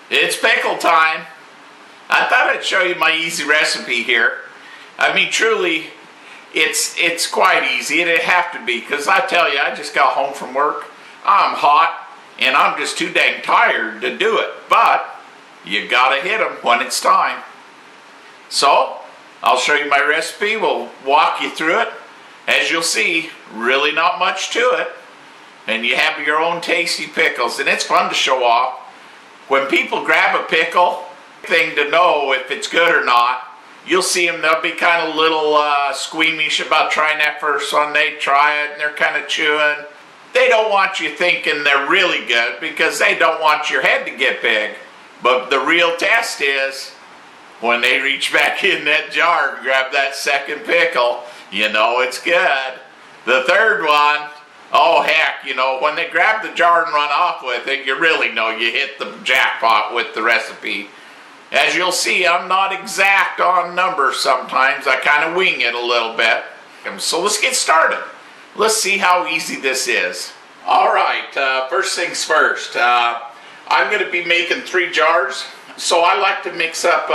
It's pickle time. I thought I'd show you my easy recipe here. I mean, truly, it's quite easy. It'd have to be, because I tell you, I just got home from work. I'm hot, and I'm just too dang tired to do it. But you gotta hit them when it's time. So, I'll show you my recipe. We'll walk you through it. As you'll see, really not much to it. And you have your own tasty pickles, and it's fun to show off. When people grab a pickle, thing to know if it's good or not, you'll see them, they'll be kind of little squeamish about trying that first one. They try it and they're kind of chewing. They don't want you thinking they're really good because they don't want your head to get big. But the real test is when they reach back in that jar and grab that second pickle, you know it's good. The third one, oh heck, you know, when they grab the jar and run off with it, you really know you hit the jackpot with the recipe. As you'll see, I'm not exact on numbers sometimes. I kind of wing it a little bit. So let's get started. Let's see how easy this is. Alright, first things first. I'm going to be making 3 jars. So I like to mix up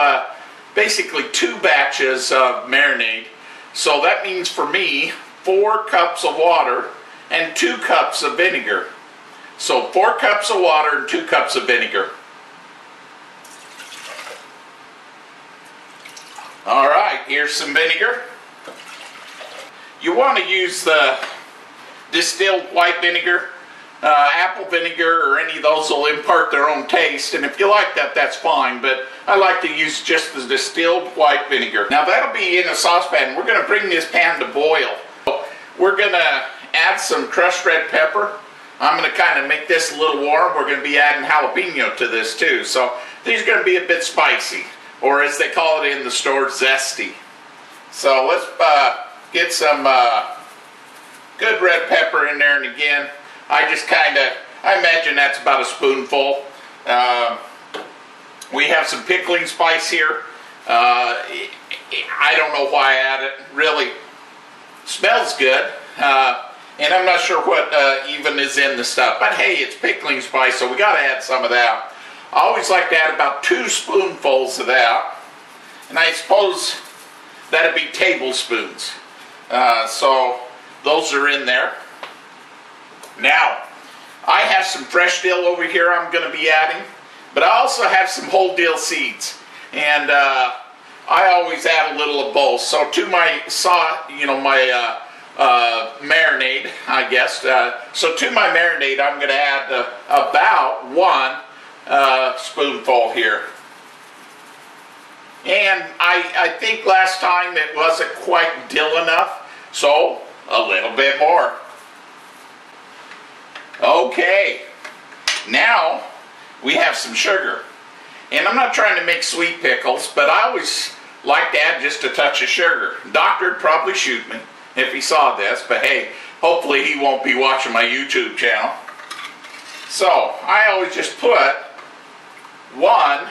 basically 2 batches of marinade. So that means for me, 4 cups of water and 2 cups of vinegar. So 4 cups of water and 2 cups of vinegar. Alright, here's some vinegar. You want to use the distilled white vinegar. Apple vinegar or any of those will impart their own taste, and if you like that, that's fine, but I like to use just the distilled white vinegar. Now that'll be in a saucepan. We're going to bring this pan to boil. We're going to add some crushed red pepper. I'm going to kind of make this a little warm. We're going to be adding jalapeno to this too, so these are going to be a bit spicy. Or as they call it in the store, zesty. So let's get some good red pepper in there, and again, I imagine that's about a spoonful. We have some pickling spice here. I don't know why I add it. Really smells good. And I'm not sure what even is in the stuff. But hey, it's pickling spice, so we got to add some of that. I always like to add about 2 spoonfuls of that, and I suppose that'd be tablespoons. So those are in there. Now, I have some fresh dill over here I'm going to be adding, but I also have some whole dill seeds, and I always add a little of both. So to my marinade, I guess. So to my marinade, I'm going to add about 1 spoonful here. And I think last time it wasn't quite dill enough, so a little bit more. Okay, now we have some sugar. And I'm not trying to make sweet pickles, but I always like to add just a touch of sugar. Doctor'd probably shoot me if he saw this, but hey, hopefully he won't be watching my YouTube channel. So I always just put 1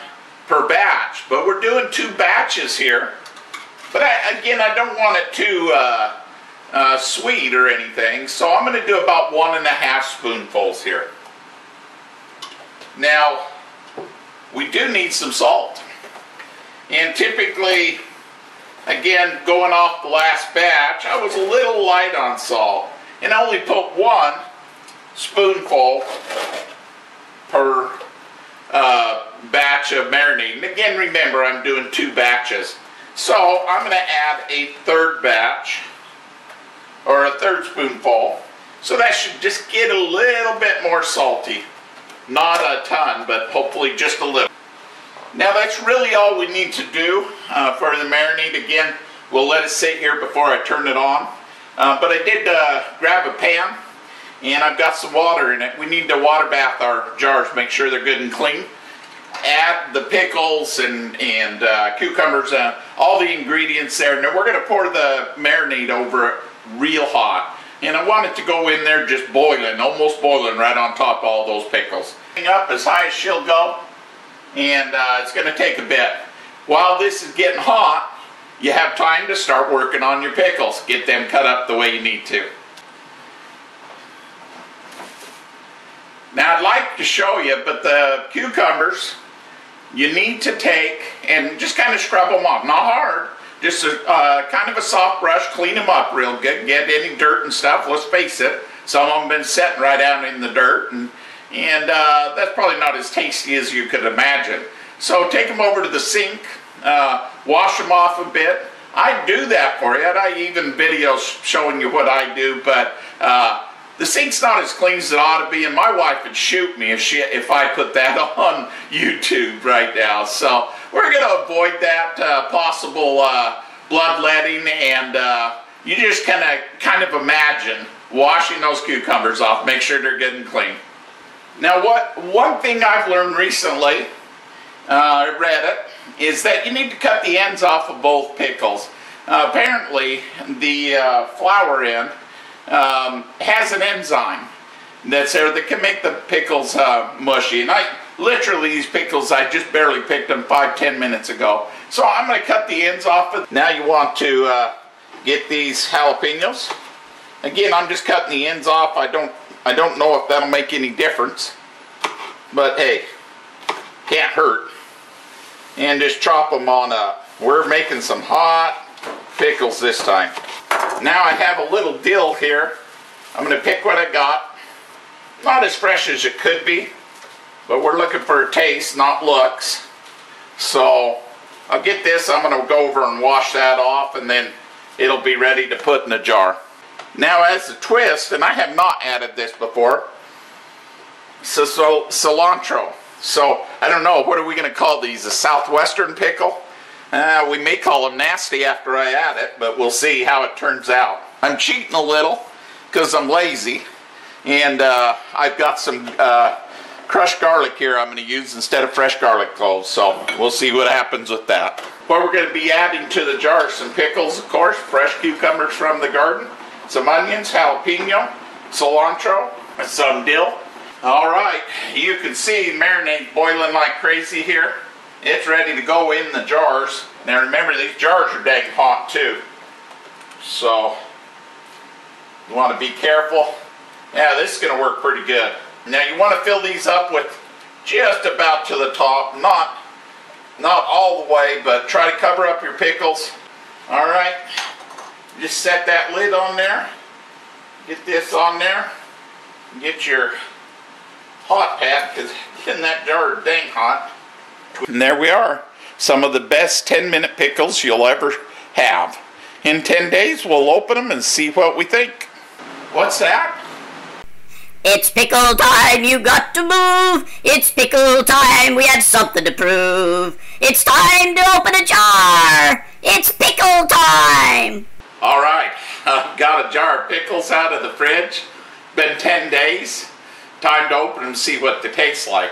per batch, but we're doing 2 batches here. But again, I don't want it too sweet or anything, so I'm going to do about 1.5 spoonfuls here. Now, we do need some salt. And typically, again, going off the last batch, I was a little light on salt. And I only put 1 spoonful per batch of marinade. And again, remember, I'm doing 2 batches. So I'm going to add a 3rd batch, or a 3rd spoonful. So that should just get a little bit more salty. Not a ton, but hopefully just a little. Now that's really all we need to do for the marinade. Again, we'll let it sit here before I turn it on. But I did grab a pan, and I've got some water in it. We need to water bath our jars, make sure they're good and clean. Add the pickles and cucumbers, all the ingredients there. Now we're going to pour the marinade over it real hot. And I want it to go in there just boiling, almost boiling right on top of all those pickles. Up as high as she'll go, and it's going to take a bit. While this is getting hot, you have time to start working on your pickles. Get them cut up the way you need to. Now I'd like to show you, but the cucumbers, you need to take and just kind of scrub them off. Not hard, just kind of a soft brush, clean them up real good, get any dirt and stuff. Let's face it, some of them have been sitting right out in the dirt, and that's probably not as tasty as you could imagine. So take them over to the sink, wash them off a bit. I do that for you. I even videos showing you what I do, but the sink's not as clean as it ought to be, and my wife would shoot me if I put that on YouTube right now. So we're going to avoid that possible bloodletting, and you just kind of imagine washing those cucumbers off. Make sure they're good and clean. Now, one thing I've learned recently, I read it, is that you need to cut the ends off of both pickles. Apparently, the flower end has an enzyme that's there that can make the pickles mushy. And literally, these pickles, I just barely picked them 5-10 minutes ago. So I'm going to cut the ends off. Now you want to get these jalapenos. Again, I'm just cutting the ends off. I don't know if that'll make any difference, but hey, can't hurt. And just chop them on up. We're making some hot pickles this time. Now I have a little dill here. I'm going to pick what I got. Not as fresh as it could be, but we're looking for a taste, not looks. So I'll get this. I'm going to go over and wash that off, and then it'll be ready to put in a jar. Now, as a twist, and I have not added this before, so cilantro. So, I don't know, what are we going to call these? A southwestern pickle? We may call them nasty after I add it, but we'll see how it turns out. I'm cheating a little because I'm lazy, and I've got some crushed garlic here I'm going to use instead of fresh garlic cloves, so we'll see what happens with that. What we're going to be adding to the jar, some pickles, of course, fresh cucumbers from the garden, some onions, jalapeno, cilantro, and some dill. All right, you can see marinade's boiling like crazy here. It's ready to go in the jars. Now remember, these jars are dang hot too. So, you want to be careful. Yeah, this is going to work pretty good. Now you want to fill these up with just about to the top. Not all the way, but try to cover up your pickles. All right, just set that lid on there. Get this on there. Get your hot pad, because in that jar is dang hot. And there we are. Some of the best 10-minute pickles you'll ever have. In 10 days, we'll open them and see what we think. What's that? It's pickle time, you got to move. It's pickle time, we have something to prove. It's time to open a jar. It's pickle time. All right, got a jar of pickles out of the fridge. Been 10 days. Time to open them and see what they taste like.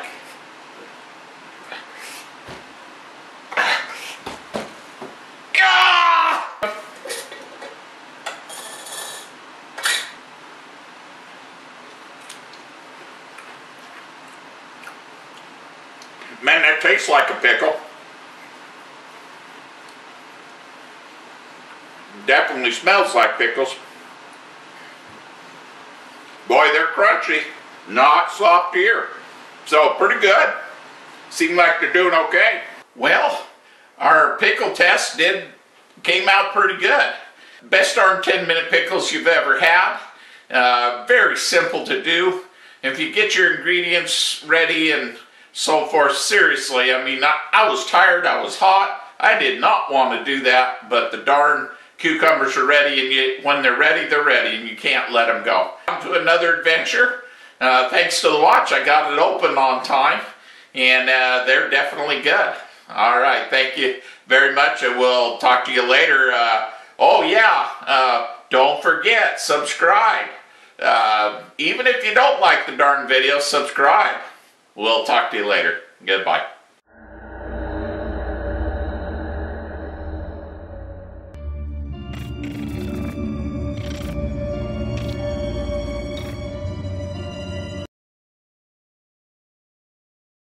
Man, that tastes like a pickle. Definitely smells like pickles. Boy, they're crunchy. Not soft here. So, pretty good. Seem like they're doing okay. Well, our pickle test came out pretty good. Best darn 10-minute pickles you've ever had. Very simple to do. If you get your ingredients ready and so forth, seriously, I mean, I was tired, I was hot. I did not want to do that, but the darn cucumbers are ready, and when they're ready, and you can't let them go. On to another adventure. Thanks to the watch, I got it open on time, and they're definitely good. All right, thank you very much, and we'll talk to you later. Oh yeah, don't forget, subscribe. Even if you don't like the darn video, subscribe. We'll talk to you later. Goodbye.